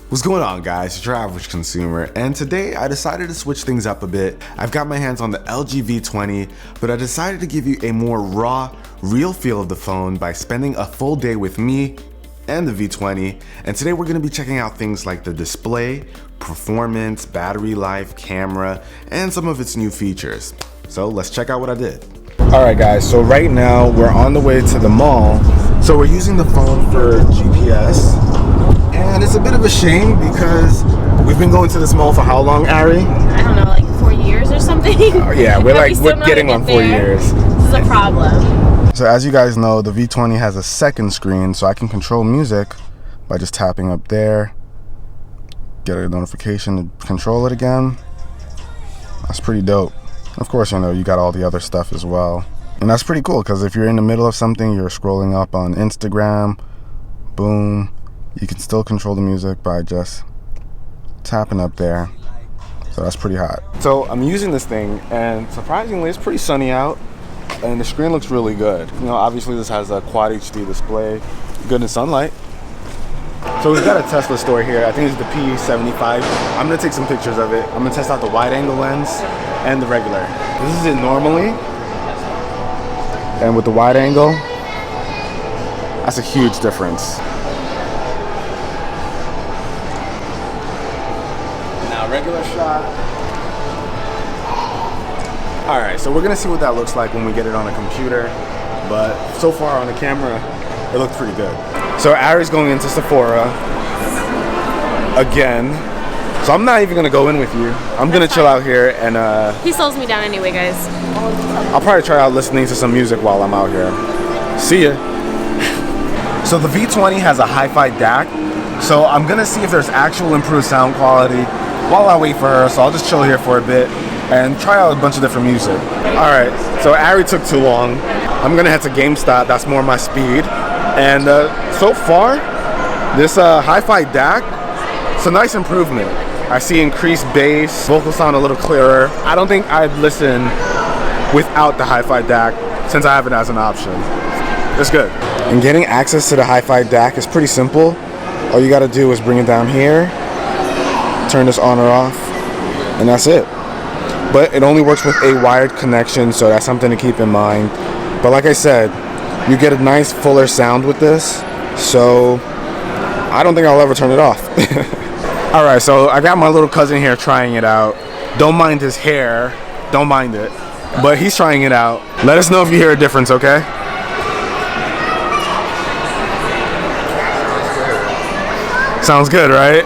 What's going on, guys? It's your average consumer, and today I decided to switch things up a bit. I've got my hands on the LG V20, but I decided to give you a more raw, real feel of the phone by spending a full day with me and the V20. And today we're gonna be checking out things like the display, performance, battery life, camera, and some of its new features. So let's check out what I did. All right, guys, so right now we're on the way to the mall. So we're using the phone for GPS. And it's a bit of a shame because we've been going to this mall for how long, Ari? I don't know, like 4 years or something. Yeah, we're getting on 4 years. This is a problem. So as you guys know, the V20 has a second screen, so I can control music by just tapping up there, get a notification to control it again. That's pretty dope. Of course, you know, you got all the other stuff as well. And that's pretty cool because if you're in the middle of something, you're scrolling up on Instagram, boom. You can still control the music by just tapping up there. So that's pretty hot. So I'm using this thing, and surprisingly, it's pretty sunny out, and the screen looks really good. You know, obviously this has a Quad HD display, good in sunlight. So we've got a Tesla store here. I think it's the P75. I'm gonna take some pictures of it. I'm gonna test out the wide angle lens and the regular. This is it normally, and with the wide angle, that's a huge difference. Regular shot. All right, so we're gonna see what that looks like when we get it on a computer, but so far on the camera it looked pretty good. So Ari's going into Sephora again, so I'm not even gonna go in with you. I'm gonna chill out here, and he slows me down anyway, guys. I'll probably try out listening to some music while I'm out here. See ya. So the V20 has a hi-fi DAC, so I'm gonna see if there's actual improved sound quality while I wait for her. So I'll just chill here for a bit and try out a bunch of different music. All right, so Ari took too long. I'm gonna head to GameStop, that's more my speed. And so far, this hi-fi DAC, it's a nice improvement. I see increased bass, vocals sound a little clearer. I don't think I'd listen without the hi-fi DAC since I have it as an option. It's good. And getting access to the hi-fi DAC is pretty simple. All you gotta do is bring it down here, turn this on or off, and that's it. But it only works with a wired connection, so that's something to keep in mind. But like I said, you get a nice fuller sound with this, so I don't think I'll ever turn it off. All right, so I got my little cousin here trying it out. Don't mind his hair, don't mind it, but he's trying it out. Let us know if you hear a difference, okay? Sounds good, right?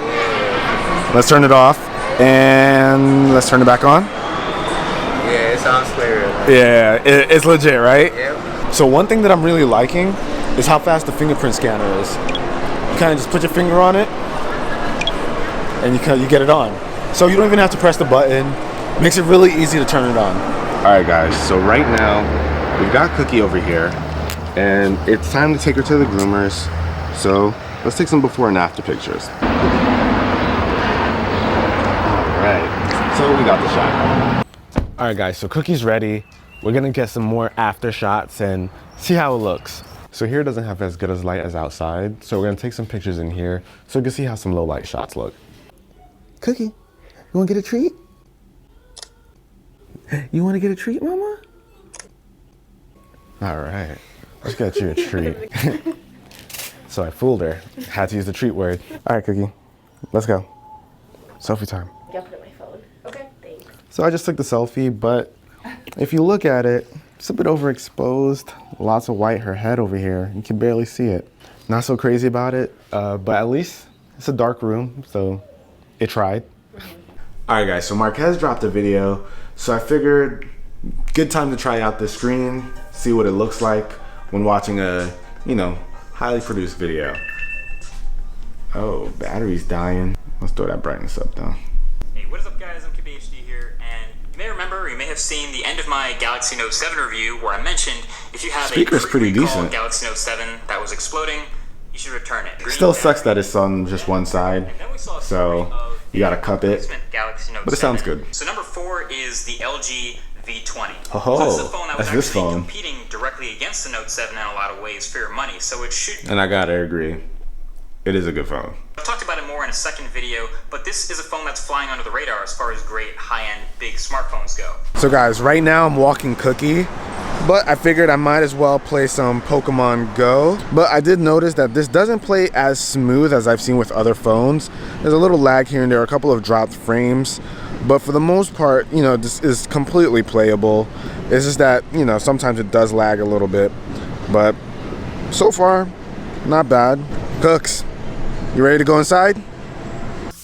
Let's turn it off, and let's turn it back on. Yeah, it sounds clear. Yeah, it's legit, right? Yep. So one thing that I'm really liking is how fast the fingerprint scanner is. You kind of just put your finger on it, and you get it on. So you don't even have to press the button. It makes it really easy to turn it on. All right, guys, so right now, we've got Cookie over here, and it's time to take her to the groomers. So let's take some before and after pictures. Alright, so we got the shot. Alright guys, so Cookie's ready. We're gonna get some more after shots and see how it looks. So here doesn't have as good as light as outside, so we're gonna take some pictures in here so we can see how some low light shots look. Cookie, you wanna get a treat? You wanna get a treat, mama? Alright, let's get you a treat. So I fooled her, had to use the treat word. Alright Cookie, let's go. Selfie time. I'll put it on my phone. Okay, thanks. So I just took the selfie, but if you look at it, it's a bit overexposed. Lots of white, her head over here. You can barely see it. Not so crazy about it, but at least it's a dark room, so it tried. All right guys, so Marquez dropped a video, so I figured good time to try out this screen, see what it looks like when watching a, you know, highly produced video. Oh, battery's dying. Let's throw that brightness up though. Hey, what is up guys, I'm KBHD here, and you may remember, or you may have seen the end of my Galaxy Note 7 review where I mentioned if you have Speaker's a pretty decent. Galaxy Note 7 that was exploding, you should return it. Still sucks that it's on just one side, so you gotta cup it, but it sounds good. So number 4 is the LG V20. Oh, so this is a phone that was that's this actually phone. competing directly against the Note 7 in a lot of ways for your money, so it should... And I gotta agree. it is a good phone. I've talked about it more in a second video, but this is a phone that's flying under the radar as far as great high-end big smartphones go. So guys, right now I'm walking Cookie, but I figured I might as well play some Pokemon Go. But I did notice that this doesn't play as smooth as I've seen with other phones. There's a little lag here and there, a couple of dropped frames, but for the most part, you know, this is completely playable. It's just that, you know, sometimes it does lag a little bit, but so far, not bad. Cooks, you ready to go inside?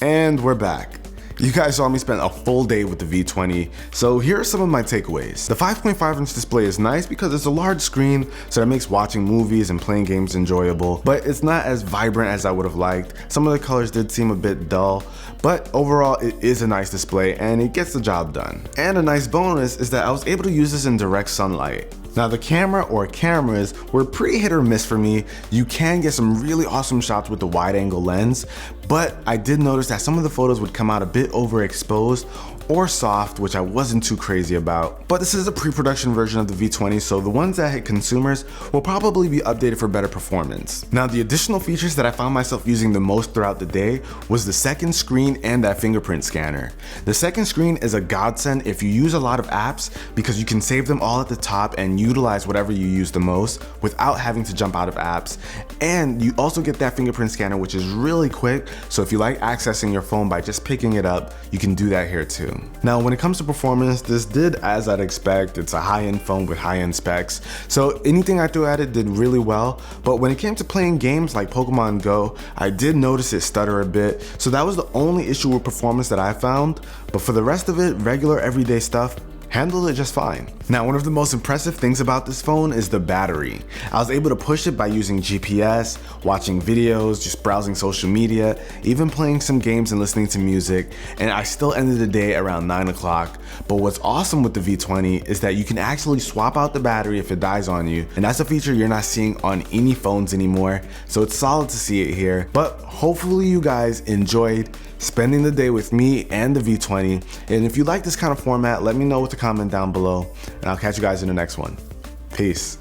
And we're back. You guys saw me spend a full day with the V20, so here are some of my takeaways. The 5.5-inch display is nice because it's a large screen, so that makes watching movies and playing games enjoyable, but it's not as vibrant as I would have liked. Some of the colors did seem a bit dull, but overall it is a nice display and it gets the job done. And a nice bonus is that I was able to use this in direct sunlight. Now the camera or cameras were pretty hit or miss for me. You can get some really awesome shots with the wide angle lens, but I did notice that some of the photos would come out a bit overexposed or soft, which I wasn't too crazy about. But this is a pre-production version of the V20, so the ones that hit consumers will probably be updated for better performance. Now the additional features that I found myself using the most throughout the day was the second screen and that fingerprint scanner. The second screen is a godsend if you use a lot of apps because you can save them all at the top and utilize whatever you use the most without having to jump out of apps. And you also get that fingerprint scanner, which is really quick, so if you like accessing your phone by just picking it up, you can do that here too. Now when it comes to performance, this did as I'd expect. It's a high-end phone with high-end specs, so anything I threw at it did really well. But when it came to playing games like Pokemon Go, I did notice it stutter a bit, so that was the only issue with performance that I found. But for the rest of it, regular everyday stuff, handled it just fine. Now, one of the most impressive things about this phone is the battery. I was able to push it by using GPS, watching videos, just browsing social media, even playing some games and listening to music, and I still ended the day around 9 o'clock. But what's awesome with the V20 is that you can actually swap out the battery if it dies on you, and that's a feature you're not seeing on any phones anymore, so it's solid to see it here. But hopefully you guys enjoyed spending the day with me and the V20, and if you like this kind of format, let me know with a comment down below, and I'll catch you guys in the next one. Peace.